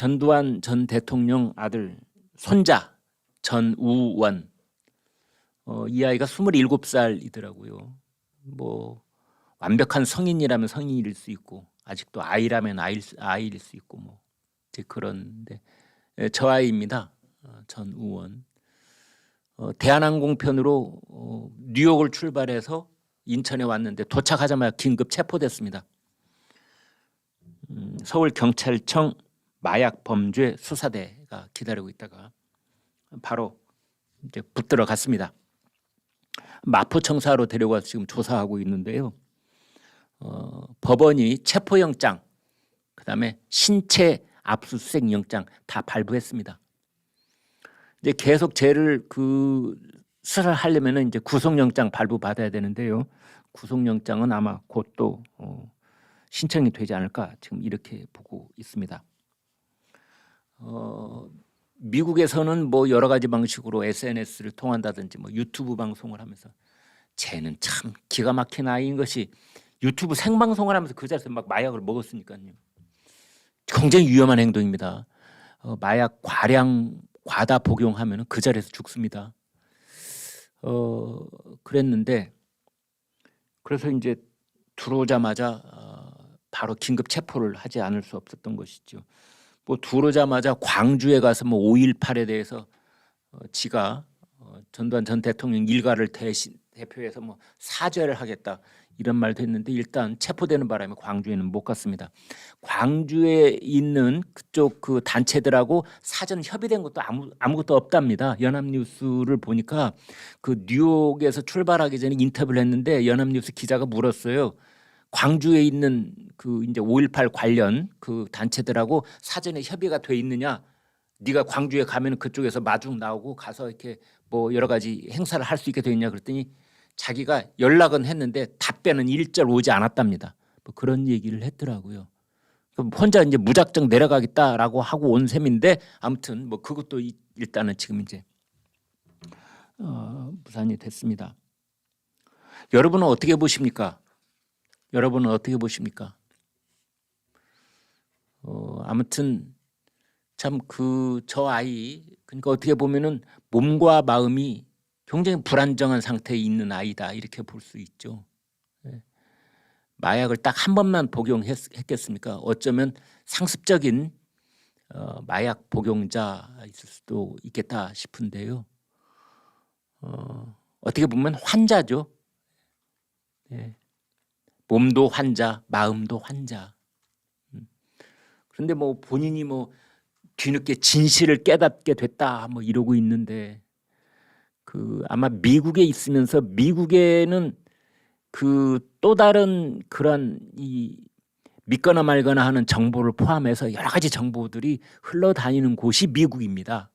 전두환 전 대통령 아들 손자 전우원, 이 아이가 27살이더라고요. 뭐 완벽한 성인이라면 성인일 수 있고 아직도 아이라면 아이일 수 있고 뭐 이제 그런데 저 아이입니다. 전우원. 대한항공편으로 뉴욕을 출발해서 인천에 왔는데 도착하자마자 긴급 체포됐습니다. 서울경찰청 마약범죄 수사대가 기다리고 있다가 바로 이제 붙들어 갔습니다. 마포청사로 데려가서 지금 조사하고 있는데요. 법원이 체포영장, 그다음에 신체 압수수색 영장 다 발부했습니다. 이제 계속 죄를 수사를 하려면은 이제 구속영장 발부 받아야 되는데요. 구속영장은 아마 곧 또 신청이 되지 않을까 지금 이렇게 보고 있습니다. 미국에서는 뭐 여러 가지 방식으로 SNS를 통한다든지 뭐 유튜브 방송을 하면서 쟤는 참 기가 막힌 아이인 것이 유튜브 생방송을 하면서 그 자리에서 막 마약을 먹었으니까요. 굉장히 위험한 행동입니다. 마약 과다 복용하면 그 자리에서 죽습니다. 그랬는데 그래서 이제 들어오자마자 바로 긴급 체포를 하지 않을 수 없었던 것이죠. 뭐 들어오자마자 광주에 가서 뭐 5.18에 대해서 지가 전두환 전 대통령 일가를 대표해서 뭐 사죄를 하겠다 이런 말도 했는데 일단 체포되는 바람에 광주에는 못 갔습니다. 광주에 있는 그쪽 그 단체들하고 사전 협의된 것도 아무것도 없답니다. 연합뉴스를 보니까 그 뉴욕에서 출발하기 전에 인터뷰를 했는데 연합뉴스 기자가 물었어요. 광주에 있는 그 이제 5.18 관련 그 단체들하고 사전에 협의가 돼 있느냐? 네가 광주에 가면 그쪽에서 마중 나오고 가서 이렇게 뭐 여러 가지 행사를 할 수 있게 돼 있냐 그랬더니 자기가 연락은 했는데 답변은 일절 오지 않았답니다. 뭐 그런 얘기를 했더라고요. 그럼 혼자 이제 무작정 내려가겠다라고 하고 온 셈인데 아무튼 뭐 그것도 일단은 지금 이제 무산이 됐습니다. 여러분은 어떻게 보십니까? 여러분은 어떻게 보십니까? 아무튼 참 저 아이 그러니까 어떻게 보면은 몸과 마음이 굉장히 불안정한 상태에 있는 아이다 이렇게 볼 수 있죠. 마약을 딱 한 번만 복용했겠습니까? 어쩌면 상습적인 마약 복용자일 수도 있겠다 싶은데요. 어떻게 보면 환자죠. 네. 몸도 환자, 마음도 환자. 그런데 뭐 본인이 뭐 뒤늦게 진실을 깨닫게 됐다 뭐 이러고 있는데 아마 미국에 있으면서 미국에는 또 다른 그런 이 믿거나 말거나 하는 정보를 포함해서 여러 가지 정보들이 흘러다니는 곳이 미국입니다.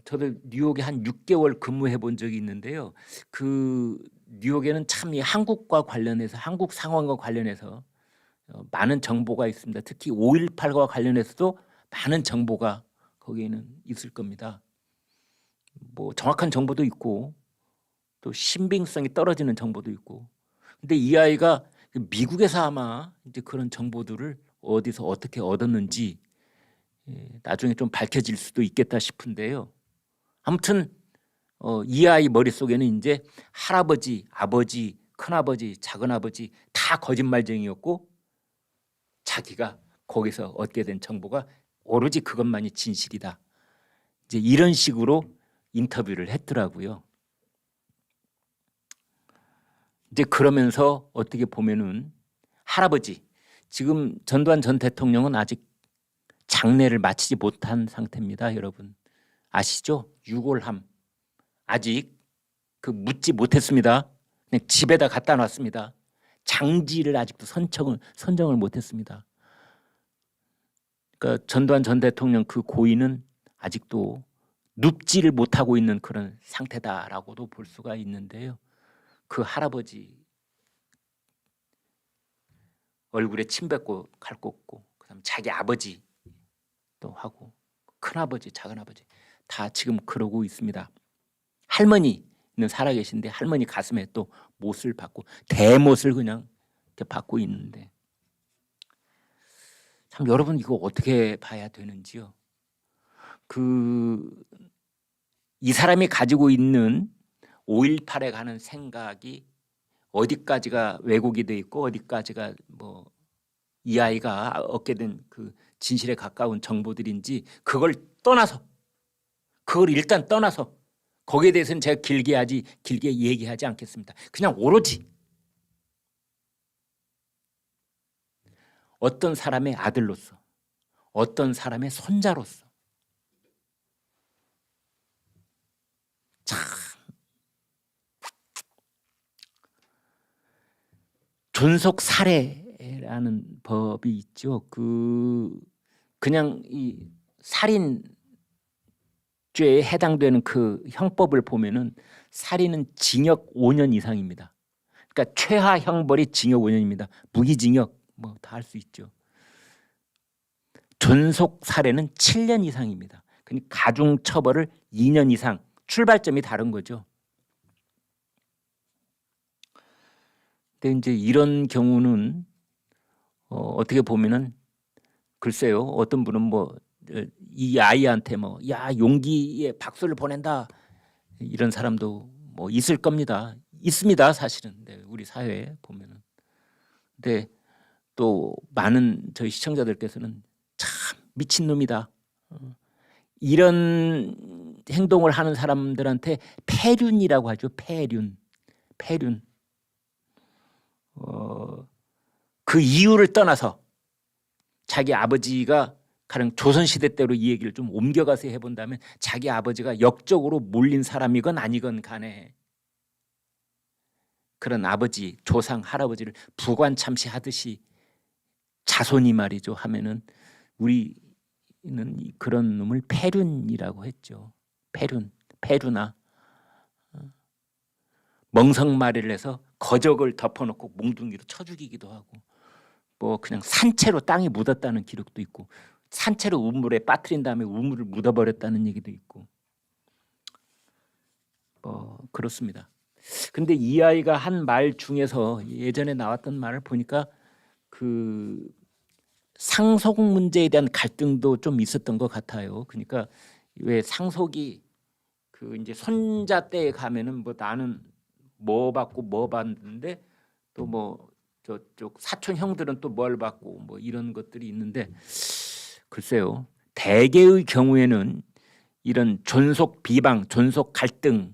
저도 뉴욕에 한 6개월 근무해 본 적이 있는데요. 뉴욕에는 참 이 한국과 관련해서 한국 상황과 관련해서 많은 정보가 있습니다. 특히 5.18과 관련해서도 많은 정보가 거기에는 있을 겁니다. 뭐 정확한 정보도 있고 또 신빙성이 떨어지는 정보도 있고. 근데 이 아이가 미국에서 아마 이제 그런 정보들을 어디서 어떻게 얻었는지 나중에 좀 밝혀질 수도 있겠다 싶은데요. 아무튼 이 아이 머릿속에는 이제 할아버지, 아버지, 큰아버지, 작은아버지 다 거짓말쟁이였고 자기가 거기서 얻게 된 정보가 오로지 그것만이 진실이다. 이제 이런 식으로 인터뷰를 했더라고요. 이제 그러면서 어떻게 보면은 할아버지, 지금 전두환 전 대통령은 아직 장례를 마치지 못한 상태입니다. 여러분 아시죠? 유골함 아직 묻지 못했습니다. 그냥 집에다 갖다 놨습니다. 장지를 아직도 선정을 못했습니다. 그러니까 전두환 전 대통령 그 고인은 아직도 눕지를 못하고 있는 그런 상태다라고도 볼 수가 있는데요. 그 할아버지 얼굴에 침 뱉고 칼 꽂고 그다음 자기 아버지 또 하고 큰아버지 작은아버지 다 지금 그러고 있습니다. 할머니는 살아계신데 할머니 가슴에 또 못을 받고 대못을 그냥 이렇게 받고 있는데 참 여러분 이거 어떻게 봐야 되는지요? 이 사람이 가지고 있는 5.18에 관한 생각이 어디까지가 왜곡이 돼 있고 어디까지가 뭐 이 아이가 얻게 된 그 진실에 가까운 정보들인지 그걸 일단 떠나서 거기에 대해서는 제가 길게 얘기하지 않겠습니다. 그냥 오로지 어떤 사람의 아들로서, 어떤 사람의 손자로서 참 존속 살해라는 법이 있죠. 그냥 이 살인죄에 해당되는 그 형법을 보면은 살인은 징역 5년 이상입니다. 그러니까 최하 형벌이 징역 5년입니다. 무기징역 뭐 다 할 수 있죠. 존속 살해는 7년 이상입니다. 그러니까 가중 처벌을 2년 이상. 출발점이 다른 거죠. 근데 이제 이런 경우는 어떻게 보면은 글쎄요, 어떤 분은 뭐 이 아이한테 뭐 야 용기에 박수를 보낸다 이런 사람도 뭐 있을 겁니다. 있습니다, 사실은. 네, 우리 사회에 보면은. 근데 또 많은 저희 시청자들께서는 참 미친 놈이다. 이런 행동을 하는 사람들한테 폐륜이라고 하죠. 폐륜. 그 이유를 떠나서 자기 아버지가 가령 조선시대 때로 이 얘기를 좀 옮겨가서 해본다면 자기 아버지가 역적으로 몰린 사람이건 아니건 간에 그런 아버지, 조상, 할아버지를 부관참시하듯이 자손이 말이죠 하면은 우리는 그런 놈을 폐륜이라고 했죠. 폐륜아. 멍석말이를 해서 거적을 덮어놓고 몽둥이로 쳐 죽이기도 하고 뭐 그냥 산채로 땅에 묻었다는 기록도 있고 산채로 우물에 빠뜨린 다음에 우물을 묻어버렸다는 얘기도 있고 뭐 그렇습니다. 근데 이 아이가 한 말 중에서 예전에 나왔던 말을 보니까 그 상속 문제에 대한 갈등도 좀 있었던 것 같아요. 그러니까 왜 상속이 그 이제 손자 때에 가면은 뭐 나는 뭐 받고 뭐 받는데 또 뭐 저쪽 사촌 형들은 또 뭘 받고 뭐 이런 것들이 있는데 글쎄요. 대개의 경우에는 이런 존속 비방, 존속 갈등의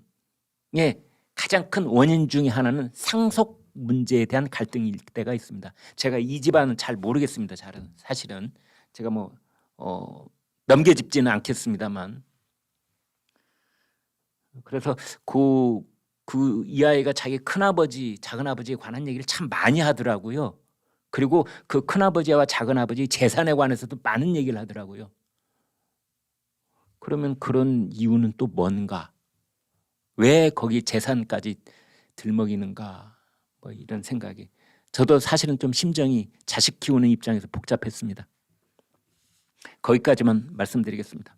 가장 큰 원인 중에 하나는 상속 문제에 대한 갈등일 때가 있습니다. 제가 이 집안은 잘 모르겠습니다. 사실은 제가 뭐 넘겨짚지는 않겠습니다만 그래서 이 아이가 자기 큰아버지, 작은아버지에 관한 얘기를 참 많이 하더라고요. 그리고 그 큰아버지와 작은아버지 재산에 관해서도 많은 얘기를 하더라고요. 그러면 그런 이유는 또 뭔가? 왜 거기 재산까지 들먹이는가? 뭐 이런 생각이. 저도 사실은 좀 심정이 자식 키우는 입장에서 복잡했습니다. 거기까지만 말씀드리겠습니다.